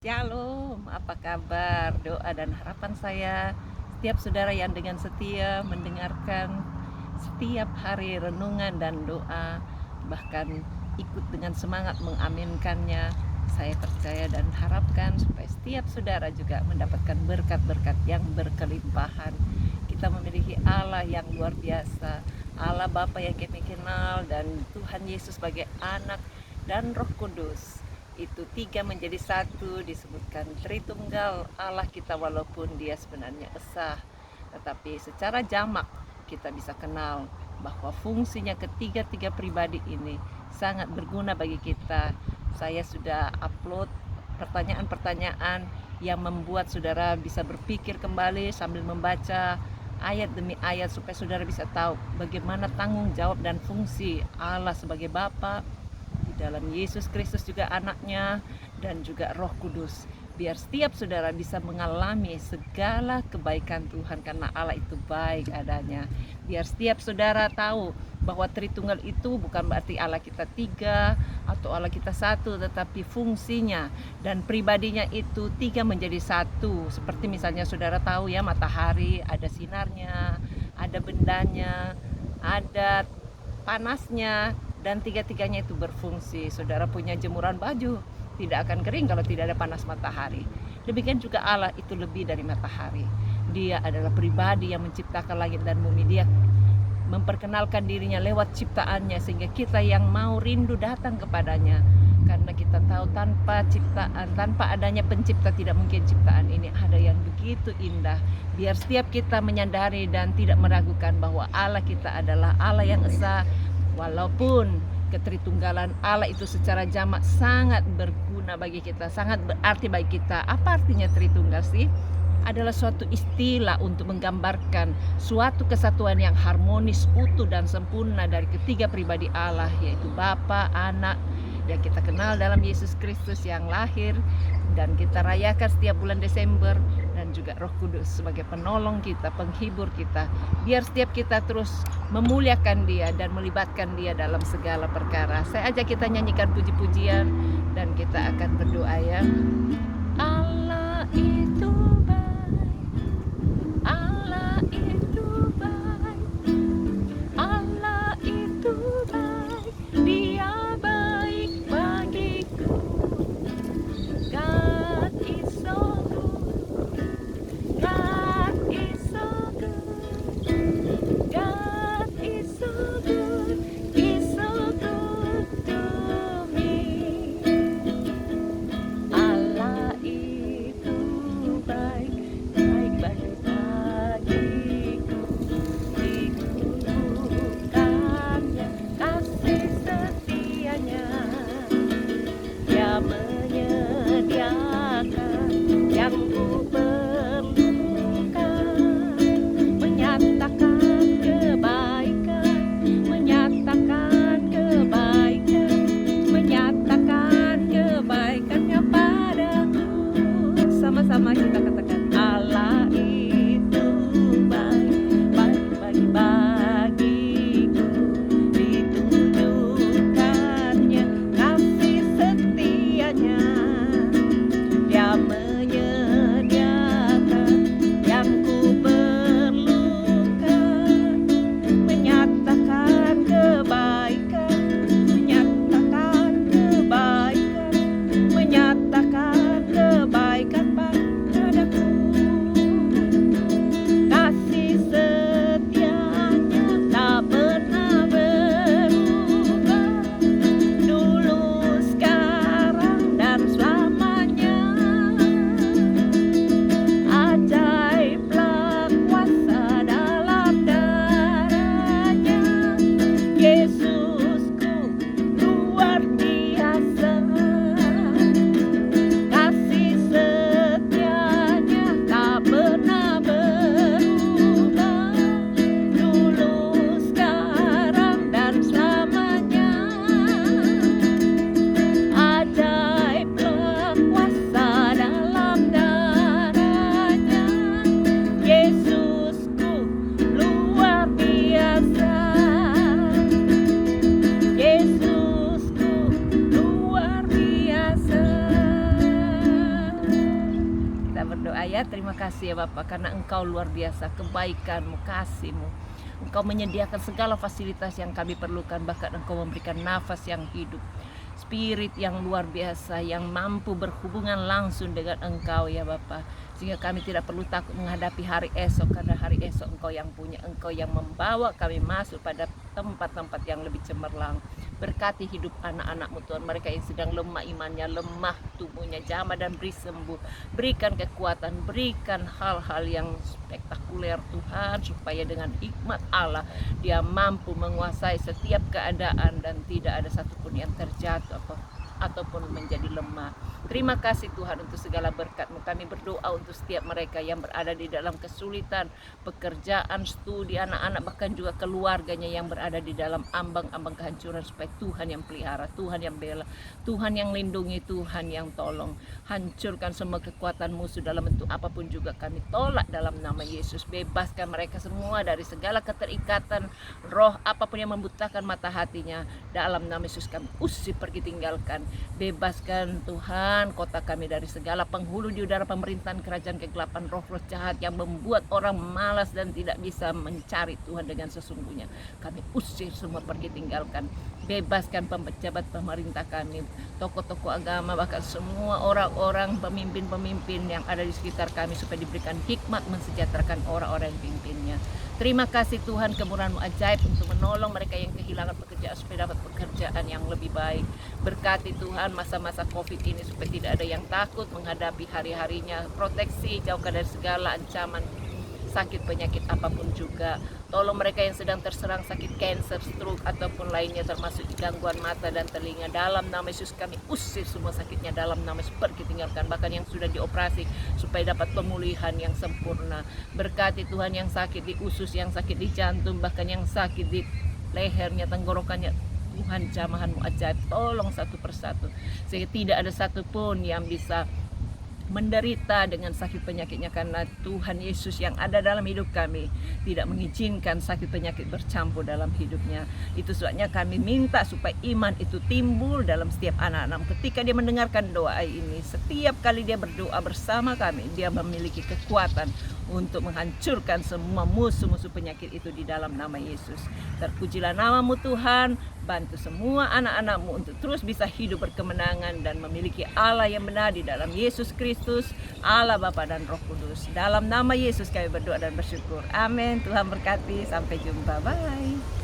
Shalom, apa kabar? Doa dan harapan saya setiap saudara yang dengan setia mendengarkan setiap hari renungan dan doa, bahkan ikut dengan semangat mengaminkannya. Saya percaya dan harapkan supaya setiap saudara juga mendapatkan berkat-berkat yang berkelimpahan. Kita memiliki Allah yang luar biasa, Allah Bapa yang kami kenal, dan Tuhan Yesus sebagai anak dan Roh Kudus. Itu tiga menjadi satu, disebutkan Tritunggal Allah kita, walaupun dia sebenarnya esa, tetapi secara jamak kita bisa kenal bahwa fungsinya ketiga-tiga pribadi ini sangat berguna bagi kita. Saya sudah upload pertanyaan-pertanyaan yang membuat saudara bisa berpikir kembali sambil membaca ayat demi ayat, supaya saudara bisa tahu bagaimana tanggung jawab dan fungsi Allah sebagai Bapa di dalam Yesus Kristus juga anaknya, dan juga Roh Kudus, biar setiap saudara bisa mengalami segala kebaikan Tuhan, karena Allah itu baik adanya. Biar setiap saudara tahu bahwa Tritunggal itu bukan berarti Allah kita tiga atau Allah kita satu, tetapi fungsinya dan pribadinya itu tiga menjadi satu. Seperti misalnya saudara tahu ya, matahari ada sinarnya, ada bendanya, ada panasnya, dan tiga-tiganya itu berfungsi. Saudara punya jemuran baju, tidak akan kering kalau tidak ada panas matahari. Demikian juga Allah itu lebih dari matahari. Dia adalah pribadi yang menciptakan langit dan bumi. Dia memperkenalkan dirinya lewat ciptaannya, sehingga kita yang mau rindu datang kepadanya, karena kita tahu tanpa ciptaan, tanpa adanya pencipta, tidak mungkin ciptaan ini ada yang begitu indah. Biar setiap kita menyadari dan tidak meragukan bahwa Allah kita adalah Allah yang esa, walaupun ketritunggalan Allah itu secara jamak sangat berguna bagi kita, sangat berarti bagi kita. Apa artinya Tritunggal sih? Adalah suatu istilah untuk menggambarkan suatu kesatuan yang harmonis, utuh, dan sempurna dari ketiga pribadi Allah, yaitu Bapa, Anak, yang kita kenal dalam Yesus Kristus yang lahir dan kita rayakan setiap bulan Desember, dan juga Roh Kudus sebagai penolong kita, penghibur kita, biar setiap kita terus memuliakan Dia dan melibatkan Dia dalam segala perkara. Saya ajak kita nyanyikan puji-pujian dan kita akan berdoa ya. Allah itu Allah itu baik, Allah itu baik, Dia baik bagiku. God is so good, God is so good, God is so good, He's so good to me. Allah berdoa ya. Terima kasih ya Bapak, karena Engkau luar biasa, kebaikan-Mu, kasih-Mu. Engkau menyediakan segala fasilitas yang kami perlukan, bahkan Engkau memberikan nafas yang hidup, spirit yang luar biasa, yang mampu berhubungan langsung dengan Engkau ya Bapak. Sehingga kami tidak perlu takut menghadapi hari esok, karena hari esok Engkau yang punya, Engkau yang membawa kami masuk pada tempat-tempat yang lebih cemerlang. Berkati hidup anak-anak-Mu Tuhan, mereka yang sedang lemah imannya, lemah tubuhnya, jamah dan beri sembuh. Berikan kekuatan, berikan hal-hal yang spektakuler Tuhan, supaya dengan hikmat Allah Dia mampu menguasai setiap keadaan dan tidak ada satupun yang terjatuh ataupun menjadi lemah. Terima kasih Tuhan untuk segala berkat-Mu. Kami berdoa untuk setiap mereka yang berada di dalam kesulitan, pekerjaan, studi, anak-anak, bahkan juga keluarganya yang berada di dalam ambang-ambang kehancuran, supaya Tuhan yang pelihara, Tuhan yang bela, Tuhan yang lindungi, Tuhan yang tolong. Hancurkan semua kekuatan musuh dalam bentuk apapun juga kami tolak dalam nama Yesus. Bebaskan mereka semua dari segala keterikatan roh apapun yang membutakan mata hatinya. Dalam nama Yesus kami usir, pergi, tinggalkan. Bebaskan Tuhan kota kami dari segala penghulu di udara pemerintahan kerajaan kegelapan, roh-roh jahat yang membuat orang malas dan tidak bisa mencari Tuhan dengan sesungguhnya. Kami usir semua, pergi, tinggalkan. Bebaskan pejabat pemerintah kami, tokoh-tokoh agama, bahkan semua orang-orang pemimpin-pemimpin yang ada di sekitar kami, supaya diberikan hikmat mensejahterakan orang-orang yang pimpinnya. Terima kasih Tuhan, kemurahan-Mu ajaib untuk menolong mereka yang kehilangan pekerjaan, supaya dapat pekerjaan yang lebih baik. Berkati Tuhan masa-masa Covid ini, supaya tidak ada yang takut menghadapi hari-harinya. Proteksi, jauhkan dari segala ancaman sakit penyakit apapun juga. Tolong mereka yang sedang terserang sakit kanker, stroke ataupun lainnya, termasuk gangguan mata dan telinga. Dalam nama Yesus kami usir semua sakitnya, dalam nama Yesus pergi tinggalkan. Bahkan yang sudah dioperasi, supaya dapat pemulihan yang sempurna. Berkati Tuhan yang sakit di usus, yang sakit di jantung, bahkan yang sakit di lehernya, tenggorokannya. Tuhan, jamahan-Mu ajaib, tolong satu persatu, sehingga tidak ada satupun yang bisa menderita dengan sakit penyakitnya, karena Tuhan Yesus yang ada dalam hidup kami tidak mengizinkan sakit penyakit bercampur dalam hidupnya. Itu sebabnya kami minta supaya iman itu timbul dalam setiap anak-anak. Ketika dia mendengarkan doa ini, setiap kali dia berdoa bersama kami, dia memiliki kekuatan untuk menghancurkan semua musuh-musuh penyakit itu di dalam nama Yesus. Terpujilah nama-Mu Tuhan. Bantu semua anak-anak-Mu untuk terus bisa hidup berkemenangan dan memiliki Allah yang benar di dalam Yesus Kristus, Allah Bapa dan Roh Kudus. Dalam nama Yesus kami berdoa dan bersyukur. Amin. Tuhan berkati. Sampai jumpa. Bye.